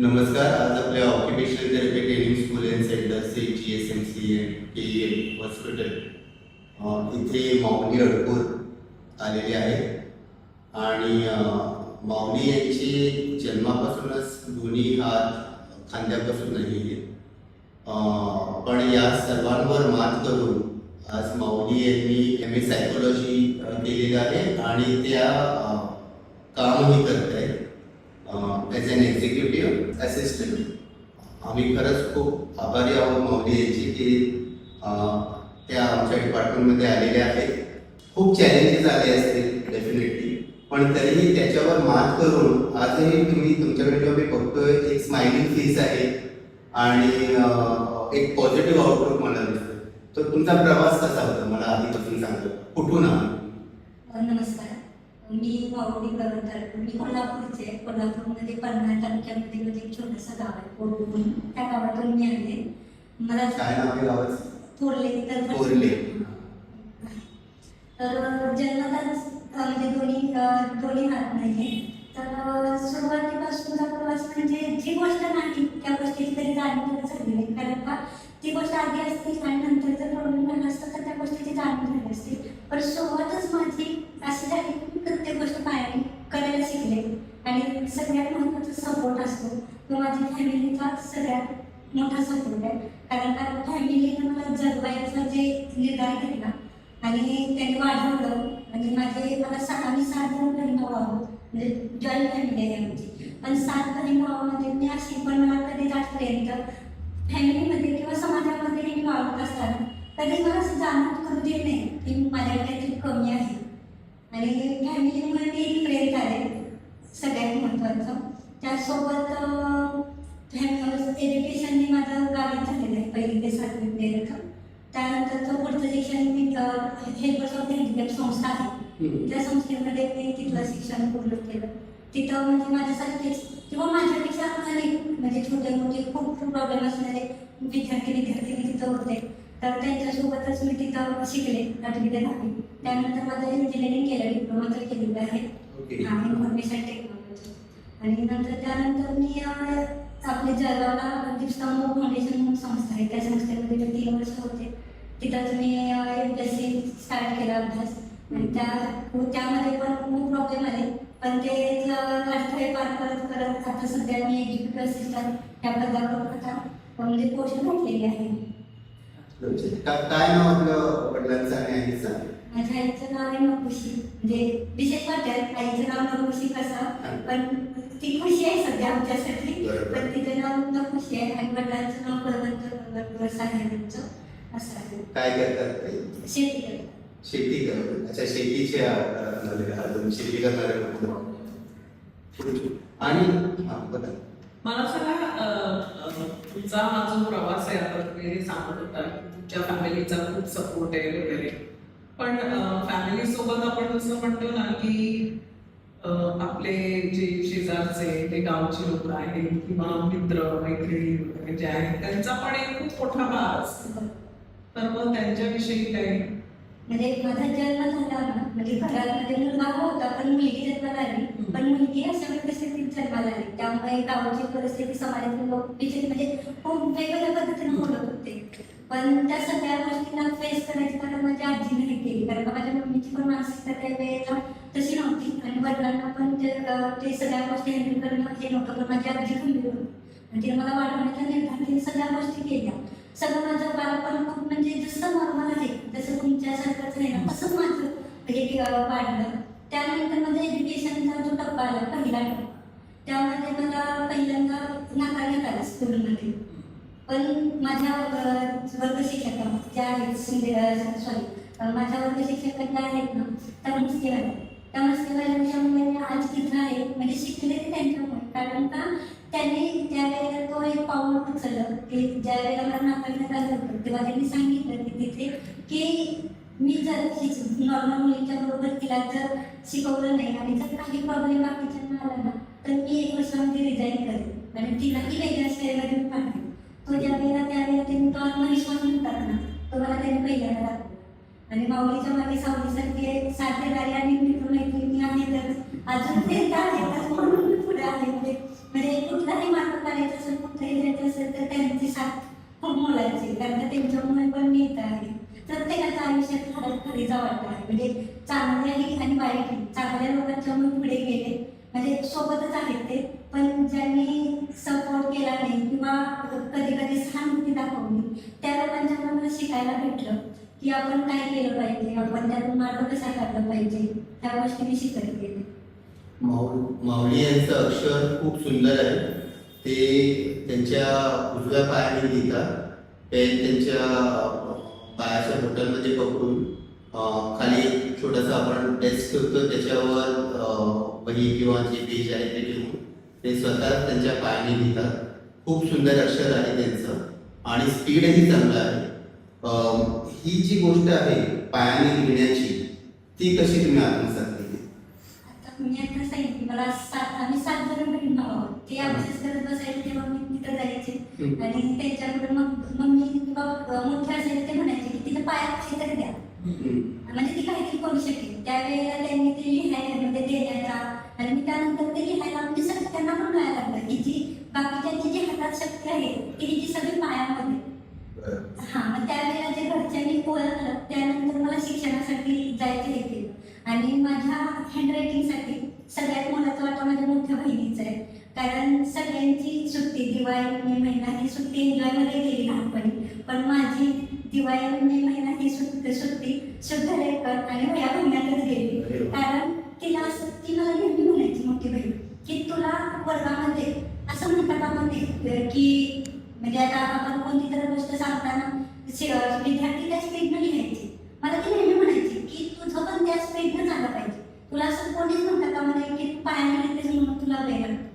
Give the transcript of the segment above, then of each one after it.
नमस्कार. आज आपल्या occupational therapy training school and centre GSMC and KEM hospital इथे माऊली अडकूर आलेले आहेत आणि माऊली यांची जन्मापासूनच दोन्ही हात खांद्यापासून नाही आहेत. पण या सर्वांवर मात करून आज माऊली यांनी MA सायकोलॉजी केलेलं आहे आणि त्या कामही करत आहेत ॲज अन एक्झिक्युटिव्ह असिस्टंट. आम्ही खरंच खूप आभारी आहोत माऊली यांची की त्या आमच्या डिपार्टमेंटमध्ये आलेल्या आहेत. खूप चॅलेंजेस आले असतील डेफिनेटली, पण तरीही त्याच्यावर मात करून आजही तुम्ही तुमच्याकडे जेव्हा मी बघतोय एक स्माइलिंग फेस आहे आणि एक पॉझिटिव्ह आउटलुक मला दिसतो. तर तुमचा प्रवास कसा होता मला आधीपासून सांगा. कुठून आहात? नमस्कार, मी माऊली प्रवर्तक. मी कोल्हापूरचे आहे. कोल्हापूरमध्ये पन्हाळ तालुक्यामध्ये म्हणजे एक छोटंसं गाव आहे कोल्हापूर. त्या गावातून मी आले. मला काय नाव आहे गावाचं? थोरले. थोरले. तर जन्मताच म्हणजे दोन्ही हात नाही. तर सुरुवातीपासूनचा प्रवास म्हणजे जी गोष्ट नाही त्या गोष्टीची तरी जाणीव झाली नाही. कारण का ती गोष्ट आधी असते आणि नंतर जर प्रॉब्लेम झाला असता तर त्या गोष्टीची जाणीव झाली असते. पण सुरुवातच माझी अशी झाली की प्रत्येक गोष्ट पायाने करायला शिकले. आणि सगळ्यात महत्त्वाचा सपोर्ट असतो तो माझ्या फॅमिलीचा सगळ्यात मोठा सपोर्ट आहे. कारण का फॅमिलीनं मला जगवायचा जे निर्धार घेतला आणि त्यांनी वाढवलं. म्हणजे आम्ही 7 जण बहीण भाऊ आहोत. म्हणजे जॉईंट फॅमिली आहे आमची. पण 7 बहीण भावामध्ये मी अशी पण मला कधीच आजपर्यंत फॅमिलीमध्ये किंवा समाजामध्ये मी वाढत असताना कधी मला असं जाणून करू देत नाही की माझ्याकडे काहीतरी कमी आहे. आणि फॅमिलीमुळे मी प्रेरित आले सगळ्यात महत्त्वाचं. त्यासोबत एज्युकेशनने माझं गावीत झालेलं आहे 1ली ते 7वी पर्यंत. त्यानंतरचं पुढचं शिक्षण मी हेल्पर्स ऑफ हँडिकॅप संस्था आहे त्या संस्थेमध्ये मी तिथलं शिक्षण पूर्ण केलं. तिथं म्हणजे माझ्यासारखेच किंवा माझ्यापेक्षा अनेक म्हणजे छोटे मोठे खूप प्रॉब्लेम असणारे विद्यार्थी तिथं होते. तर त्यांच्यासोबतच मी तिथं शिकले 8वी ते 10वी. त्यानंतर माझं इंजिनिअरिंग केलं, डिप्लोमा तर केलेलं आहे इन्फॉर्मेशन टेक्नॉलॉजी. आणि त्यानंतर मी आपल्या जळगावला दीपस्तंभ फाउंडेशन म्हणून संस्था आहे त्या संस्थेमध्ये मी 3 वर्ष होते. तिथंच मी MPSC स्टार्ट केला अभ्यास. आणि त्यामध्ये पण खूप प्रॉब्लेम आले. पण ते अडथळे पार करत आता सध्या मी एक्झिक्युटिव्ह असिस्टंट या पदावर आता म्हणजे पोस्ट घातलेली आहे. काय नाव आपलं वडिलांचं आणि आईचं? माझ्या आईचं नाव आहे नकुशी. म्हणजे विशेष वाटेल आईचं नाव नकुशी कसं, पण ती खुशी आहे सध्या आमच्यासाठी. पण तिचं नाव नकुशी आहे आणि वडिलांचं नाव बळवंत साहेबांचं असं आहे. काय करतात ते? शेती करतात. शेती करतात. अच्छा, शेतीच्या शेती करणारे आणि बघा मला सांगा तुमचा हा जो प्रवास आहे आता तुम्ही हे सांगत होता तुमच्या फॅमिलीचा खूप सपोर्ट आहे वगैरे. पण फॅमिली सोबत आपण असं म्हणतो ना की आपले जे शेजारचे ते गावचे लोक आहेत किंवा मित्र मैत्रिणी वगैरे जे आहेत त्यांचा पण एक खूप मोठा भाग असतो. तर मग त्यांच्याविषयी काय? म्हणजे माझा जन्म झाला ना म्हणजे घरामध्ये मुलगा होता पण मुलगी जन्माला आली. पण मुलगी अशा परिस्थितीत जन्माला आली. त्यामुळे गावाची परिस्थिती समाजातील लोक म्हणजे खूप वेगवेगळ्या पद्धतीने बोलत होते. पण त्या सगळ्या गोष्टींना फेस करायची कारण माझी आजीने हे केली. कारण का माझ्या मम्मीची पण मानसिकता त्या वेळेला तशी नव्हती आणि वडिलांना पण ते सगळ्या गोष्टी हँडल करणं हे नव्हतं. पण माझी आजी खंबीर होती आणि तिने मला वाढवण्याचा निर्धार तिने सगळ्या गोष्टी केल्या. सगळं माझं बालपण खूप म्हणजे जसं नॉर्मल आहे जसं तुमच्यासारखंच आहे ना तसंच माझं हे वाढलं. त्यानंतर माझं एज्युकेशनचा जो टप्पा आला पहिला टप्पा त्यामध्ये मला पहिल्यांदा नाकारण्यात आलं स्कूलमध्ये. पण माझ्या वर्ग शिक्षका ज्या आहेत माझ्या वर्ग शिक्षका ज्या आहेत ना त्या मस्तीवाल्यामुळे आज तिथं आहे म्हणजे शिकले ते त्यांच्यामुळे. कारण का त्यांनी ज्यावेळेला तो एक पाऊल उचललं की ज्या वेळेला मला नाकारण्यात आलं होतं तेव्हा त्यांनी सांगितलं की तिथे की मी जर नॉर्मल मुलींच्या बरोबर तिला जर शिकवलं नाही आणि जर काही प्रॉब्लेम बाकीच्यांना आला ना तर मी 1 वर्षामध्ये रिझाईन करेन आणि तिलाही वेगळ्या शाळेमध्ये मी पाठवेन. तो ज्या वेळेला त्यावेळेला त्यांनी तो आत्मविश्वास म्हणतात ना तो मला त्यांनी पहिल्यांदा दाखवला. आणि माऊलीच्या मागे सावलीसारखे साथीदारी आणि मित्रमैत्रिणी आहेतच अजून ते आहेत म्हणून पुढे आहे. म्हणजे कुठलाही मार्ग मोठे घ्यायचे असेल तर त्यांची साथ खूप मोलाची, कारण का त्यांच्यामुळे पण मी इथं आहे. प्रत्येकाच्या आयुष्यात खरीचा वाटा आहे, म्हणजे चांगल्याही आणि वाईटही. चांगल्या लोकांच्यामुळे पुढे गेले, म्हणजे सोबतच आहेत ते, पण ज्यांनी सपोर्ट केला नाही किंवा कधी कधी सहानुभूती दाखवली, त्या लोकांच्याकडून मला शिकायला भेटलं की आपण काय केलं पाहिजे, आपण त्यातून मार्ग कसा काढला पाहिजे, त्या गोष्टी मी शिकत गेले. माऊली यांचं अक्षर खूप सुंदर आहे. ते त्यांच्या उजव्या पायाने लिहितात. पेन त्यांच्या पायाच्या बोटांमध्ये पकडून खाली एक छोटासा आपण डेस्क ठेवतो, त्याच्यावर वही किंवा जे पेज आहे ते ठेवून ते स्वतः त्यांच्या पायाने लिहितात. खूप सुंदर अक्षर आहे त्यांचं आणि स्पीडही चांगलं आहे. ही जी गोष्ट आहे पायाने लिहिण्याची, ती कशी तुम्ही आत्मसात केली? आता मी आता सांगितली, मला आम्ही 7 जण बहीण भाऊ आहोत. ते अभ्यास करत बसायचे तेव्हा मी तिथं जायचे आणि त्यांच्याकडून मग मम्मी किंवा मोठे असायचे ते म्हणायचे की तिथं पायात काहीतरी द्या, म्हणजे ती काहीतरी करू शकेल. त्यावेळेला त्यांनी ते लिहायला म्हणजे देण्याचा, आणि मी त्यानंतर ते लिहायला म्हणजे सगळं त्यांना पण कळायला लागलं की जी बाकीच्यांची जी हातात शक्ती आहे ती जी सगळी पायामध्ये. हा, मग त्यावेळेला जे घरच्यांनी ओळखलं, त्यानंतर मला शिक्षणासाठी जायचं हे आणि माझ्या हँडरायटिंगसाठी सगळ्यात मोलाचा वाटा माझ्या मोठ्या बहिणीचा आहे. कारण सगळ्यांची सुट्टी, दिवाळी मे महिना ही सुट्टी एन्जॉयमध्ये गेली लहानपणी, पण माझी दिवाळी मे महिना ही सुट्टी शुद्ध लेखन आणि वया महिन्यातच गेली. कारण तिला असं, ती मला नेहमी म्हणायची मोठी बहीण की तुला वर्गामध्ये असं म्हणता कामा नये की, म्हणजे आता आपण कोणती तर गोष्ट सांगताना विद्यार्थी त्या स्पीडनं लिहायचे. मला ती नेहमी म्हणायची की तुझं पण त्या स्पीडनं झालं पाहिजे. तुला असं कोणीच म्हणता कामा नये की तू पायाने लिहितेस म्हणून तुला वेळ लागतो,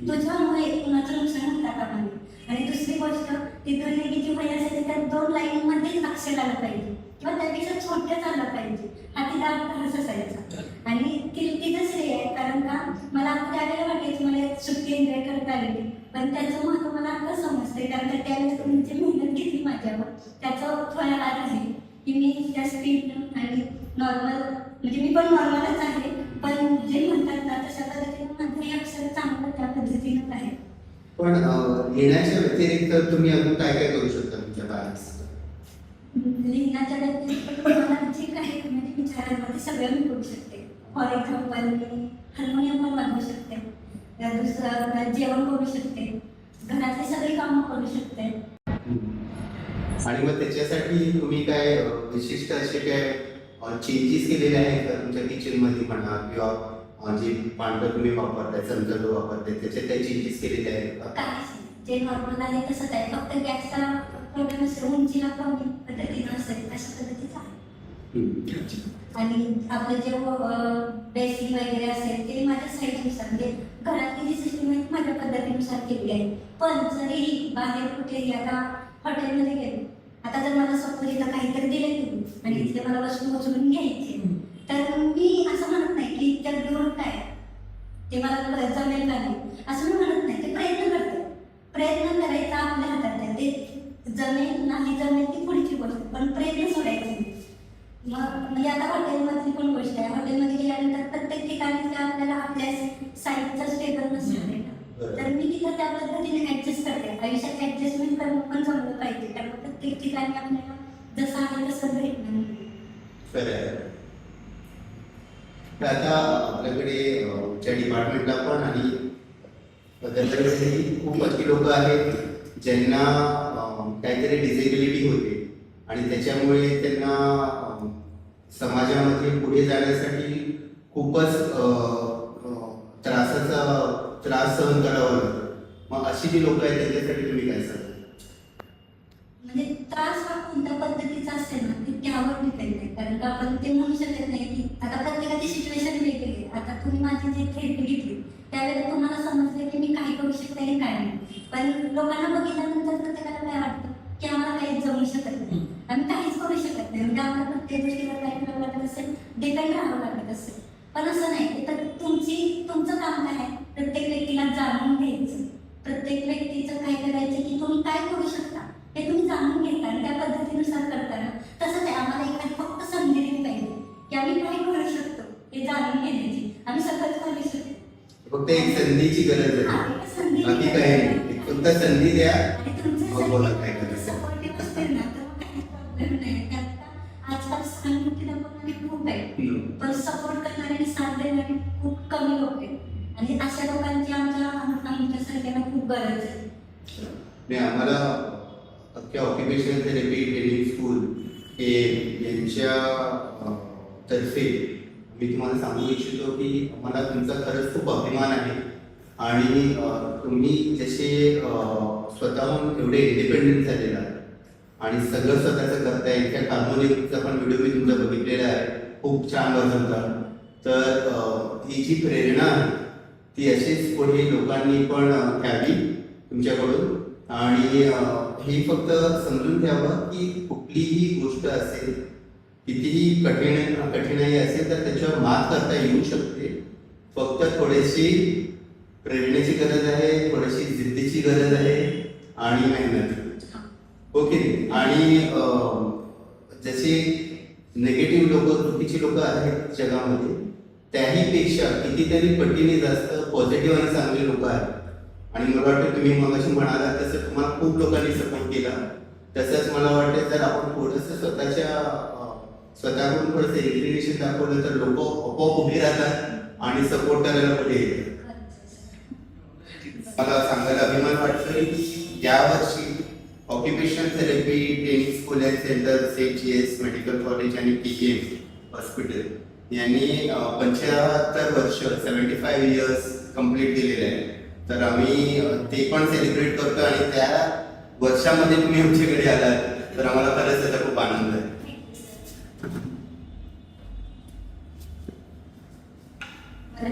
तुझ्यामुळे कुणाचं नुकसान होता कामा नये. आणि दुसरी गोष्ट, तिथून लिहिण्याची वही असेल त्या 2 लाईनमध्येच अक्षर आलं पाहिजे किंवा त्यापेक्षा छोट्याच आलं पाहिजे, हा तिला अभ्यास असायचा. आणि तिचं श्रेय आहे, कारण का मला त्यावेळेला वाटायचं मला सुट्टी एन्जॉय करता आलेली, पण त्याचं महत्त्व मला आता समजते, कारण का त्यावेळेस तुमची मेहनत घेतली माझ्यावर, त्याचं फळ आज आहे की मी त्या स्पीडनं आणि नॉर्मल, म्हणजे मी पण नॉर्मलच आहे, पण जे म्हणतात ना तशा पद्धतीनं माझं हे अक्षर चांगलं त्या पद्धतीनंच आहे. पण लिहिण्याच्या व्यतिरिक्त तुम्ही अजून काय काय करू शकता तुमच्या पायाने? लिहिण्याच्या व्यतिरिक्त मला जे काही म्हणजे विचारांमध्ये सगळं मी करू शकते. फॉर एक्झाम्पल, मी हार्मोनियम पण वाजवू शकते, दुसरं जेवण करू शकते, घरातली सगळी कामं करू शकते. आणि मग त्याच्यासाठी तुम्ही काय विशिष्ट असे काय चेंजेस केलेले आहेत का तुमच्या किचनमध्ये म्हणा, किंवा जे भांडं तुम्ही वापरताय, चमचा जो वापरताय, त्याच्यात काही चेंजेस केलेले आहेत का? काहीच नाही, जे नॉर्मल आहे तसंच आहे, फक्त गॅसचा प्रॉब्लेम असेल, उंचीला कमी पद्धतीनं असेल अशा पद्धतीचं आहे. आणि आपलं जे बेसिंग वगैरे असेल ते माझ्या साईजनुसार, म्हणजे घरातली जी सिस्टीम आहे माझ्या पद्धतीनुसार केली आहे. पण जरी बाहेर कुठेही आता हॉटेलमध्ये गेलो, आता जर मला सपोज इथं काहीतरी दिले तुम्ही आणि इथले मला वस्तू उचलून घ्यायची, तर मी असं म्हणत नाही की त्या घेऊन काय ते मला जमेल का नाही असं मी म्हणत नाही, ते प्रयत्न करते. प्रयत्न करायचा आपल्या हातात आहे, ते जमेल नाही जमेल ती पुढची गोष्ट, पण प्रयत्न सोडायचे नाही. मग म्हणजे आता हॉटेलमधली पण गोष्ट आहे, हॉटेलमध्ये गेल्यानंतर प्रत्येक ठिकाणी त्या आपल्याला आपल्या साईजचं स्टेबल नसतं, तर मी तिथं त्या पद्धतीने ऍडजस्ट करते. आयुष्यात ऍडजस्टमेंट करणं पण जमलं पाहिजे, कारण प्रत्येक ठिकाणी आपल्याला जसं आहे तसं भेटणार नाही. खरं आहे. तर आता आपल्याकडे आमच्या डिपार्टमेंटला पण आणि पदार्थांसाठी खूप अशी लोक आहेत ज्यांना काहीतरी डिसेबिलिटी होते आणि त्याच्यामुळे त्यांना समाजामध्ये पुढे जाण्यासाठी खूपच त्रास सहन करावा लागतो. मग अशी जी लोक आहेत त्यांच्यासाठी तुम्ही काय सांगा? म्हणजे त्रास हा कोणत्या पद्धतीचा असेल ना ते त्यावर डिपेंड आहे, कारण का आपण ते म्हणू शकत नाही की आता प्रत्येकाची सिच्युएशन वेगळी आहे. आता तुम्ही माझी जी थेरपी घेतली त्यावेळेला तुम्हाला समजलं की मी काय करू शकते आणि काय नाही, पण लोकांना बघितल्यानंतर प्रत्येकाला काय वाटतं की आम्हाला काही जमू शकत नाही, आम्ही काहीच करू शकत नाही, म्हणजे आम्हाला प्रत्येक गोष्टीवर काय करावं लागत असेल, डिपेंड राहावं लागत असेल. पण असं नाही, तर तुमचं काम काय आहे, प्रत्येक व्यक्तीला जाणून घ्यायचं, प्रत्येक व्यक्तीचं काय करायचं की तुम्ही काय करू शकता हे तुम्ही जाणून घेता आणि त्या पद्धतीनुसार करताना. तसंच आहे, आम्हाला एखादी फक्त संधी दिली पाहिजे की आम्ही काय करू शकतो हे जाणून घेण्याची, आम्ही सगळंच करू शकतो. फक्त एक संधीची गरज आहे, बाकी काय नाही. फक्त संधी द्या. आणि मग बोला काय करायचं. सपोर्टिव्ह असतील ना तर मग काही प्रॉब्लेम नाही. कारण का आजकाल सहानुभूती दाखवणारे खूप आहेत, पण सपोर्ट करणारे आणि साथ देणारे खूप कमी लोक आहेत. आणि अशा लोकांची आमच्या सरकारला खूप गरज आहे. नाही, आम्हाला अख्ख्या ऑक्युपेशनल थेरपी ट्रेनिंग स्कूल हे यांच्या तर्फे मी तुम्हाला सांगू इच्छितो की मला तुमचा खरंच खूप अभिमान आहे. आणि तुम्ही जसे स्वतःहून एवढे इंडिपेंडेंट झालेला आणि सगळं स्वतःचं करताय. इनफॅक्ट हार्मोनियमचा पण व्हिडिओ मी तुमचा बघितलेला आहे, खूप छान वाजवता. तर ही जी प्रेरणा आहे ती अशीच पुढे लोकांनी पण घ्यावी तुमच्याकडून. आणि हे फक्त समजून घ्यावं की कुठलीही गोष्ट असेल, कितीही कठीणाई असेल तर त्याच्यावर मात करता येऊ शकते. फक्त थोडीशी प्रेरणेची गरज आहे, थोडीशी जिद्दीची गरज आहे आणि मेहनत. ओके. आणि जसे निगेटिव्ह लोक, चुकीची लोक आहेत जगामध्ये, त्याहीपेक्षा कितीतरी पटीने जास्त पॉझिटिव्ह आणि चांगले लोक आहेत. आणि मला वाटतं तुम्ही मगाशी म्हणाला तसं तुम्हाला खूप लोकांनी सपोर्ट केला. तसंच मला वाटतं जर आपण थोडंसं स्वतःकडून थोडंसं इंक्लिनेशन दाखवलं तर लोक आपोआप उभी राहतात आणि सपोर्ट करायला पुढे येतात. मला सांगायला अभिमान वाटतो की यावर्षी occupational therapy training school and centre CHS medical college आणि PEM हॉस्पिटल यांनी 75 वर्ष 75 इयर्स कंप्लीट केलेले आहे. तर आम्ही ते पण सेलिब्रेट करतो आणि त्या वर्षामध्ये तुम्ही आमच्याकडे आलात तर आम्हाला खरंच त्याचा खूप आनंद आहे.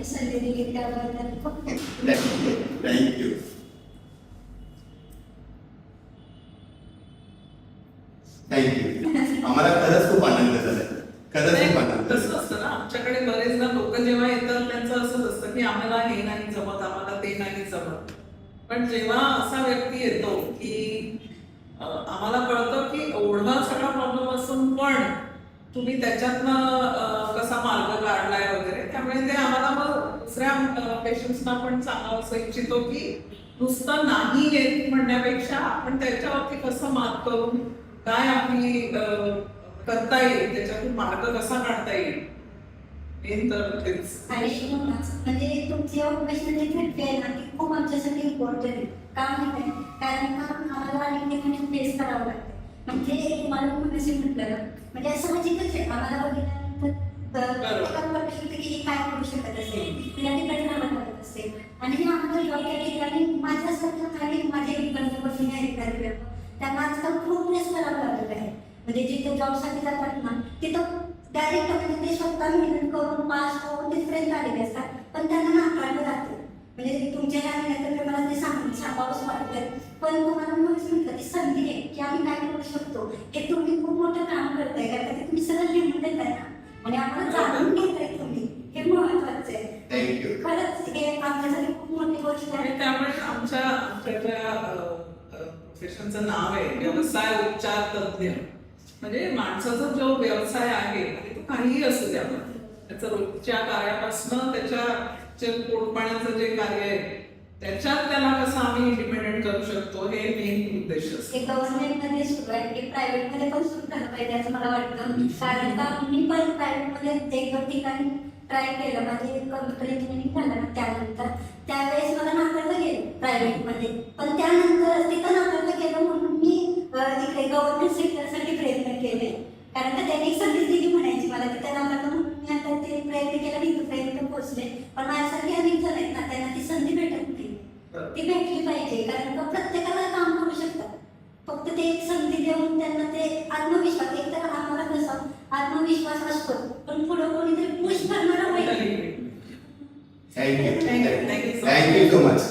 संधी दिली त्याबद्दल खूप थँक्यू. आम्हाला खरंच खूप आनंद झाला. खरंच खूप आनंद. कसं असतं ना, आमच्याकडे बरेचदा लोक जेव्हा येतात त्यांचं असंच असतं की आम्हाला हे नाही जमत, आम्हाला ते नाही जमत. पण जेव्हा असा व्यक्ती येतो की आम्हाला कळतं की एवढा सगळा प्रॉब्लेम असून पण तुम्ही त्याच्यातनं कसा मार्ग काढलाय वगैरे, त्यामुळे ते आम्हाला मग दुसऱ्या पेशंट्सना पण सांगावं असं इच्छितो की नुसतं नाही येत म्हणण्यापेक्षा आपण त्याच्यावरती कसं मात करून काय आपली करता येईल, त्याच्यातून मार्ग कसा काढता येईल हे तर तेच. आणि म्हणजे तुमची ऑक्युपेशनल थेरपी आहे ना ती खूप आमच्यासाठी इम्पॉर्टंट आहे. का माहिती आहे? कारण का आम्हाला अनेक ठिकाणी फेस करावं लागतं. म्हणजे मला मगाशी म्हटलं ना, म्हणजे असं साहजिकच आहे आम्हाला बघितल्यानंतर की हे काय करू शकत असेल, तिला तिकडे राहावं लागत असेल. आणि हे आम्हाला जॉब त्या ठिकाणी माझ्यासारखं काही माझे बंधूपासून आहे त्यांना आजकाल खूप फेस करावं लागत आहे. म्हणजे जिथे जॉबसाठी जातात ना तिथं डायरेक्ट म्हणजे ते स्वतः मेहनत करून पास होऊन तिथपर्यंत आलेले असतात, पण त्यांना नाकारलं जातं. म्हणजे तुमच्या ह्या महिन्यात मला ते सांगावंच वाटतं. पण तुम्हाला मग म्हटलं की संधी आहे की आम्ही काय करू शकतो, हे तुम्ही खूप मोठं काम करताय. कारण ते तुम्ही सगळं लिहून देताय ना आणि आम्हाला जाणून घेताय तुम्ही, हे महत्वाचं आहे. थँक्यू. खरंच हे आमच्यासाठी खूप मोठी गोष्ट आहे. आणि त्यामुळे आमच्या प्रोफेशनचं नाव आहे व्यवसाय उपचार तज्ञ. म्हणजे माणसाचा जो व्यवसाय आहे आणि तो काहीही असू द्या, त्याचं रोजच्या कार्यापासून त्याच्या पोटपाण्याचं जे कार्य आहे त्याच्यात त्याला कसं आम्ही इंडिपेंडेंट करू शकतो हे मेन उद्देश असतो. हे गव्हर्नमेंटमध्ये सुरू आहे, हे प्रायव्हेटमध्ये पण सुरू झालं पाहिजे असं मला वाटतं. कारण का मी पण प्रायव्हेटमध्ये एक दोन ठिकाणी ट्राय केलं. माझे कम्प्युटर इंजिनिअरिंग झालं ना त्यानंतर त्यावेळेस मला नाकारलं गेलं प्रायव्हेटमध्ये. पण त्यानंतर तिथं नाकारलं गेलं म्हणून मी इकडे गव्हर्नमेंट सेक्टरसाठी प्रयत्न केले. कारण का त्यांनी एक संधी दिली म्हणायची मला की त्यांना म्हणून मी आता ते प्रयत्न केला आणि इथपर्यंत पोहोचले. पण माझ्यासारखे अनेक जण आहेत ना त्यांना ती संधी भेटत नाही. ती भेटली पाहिजे कारण का प्रत्येकाला काम करू शकतात. फक्त ते एक संधी देऊन त्यांना ते आत्मविश्वास, एक तर आम्हाला कसा आत्मविश्वास असतो पण पुढं कोणीतरी पुश करणारा पाहिजे. Thank you so much.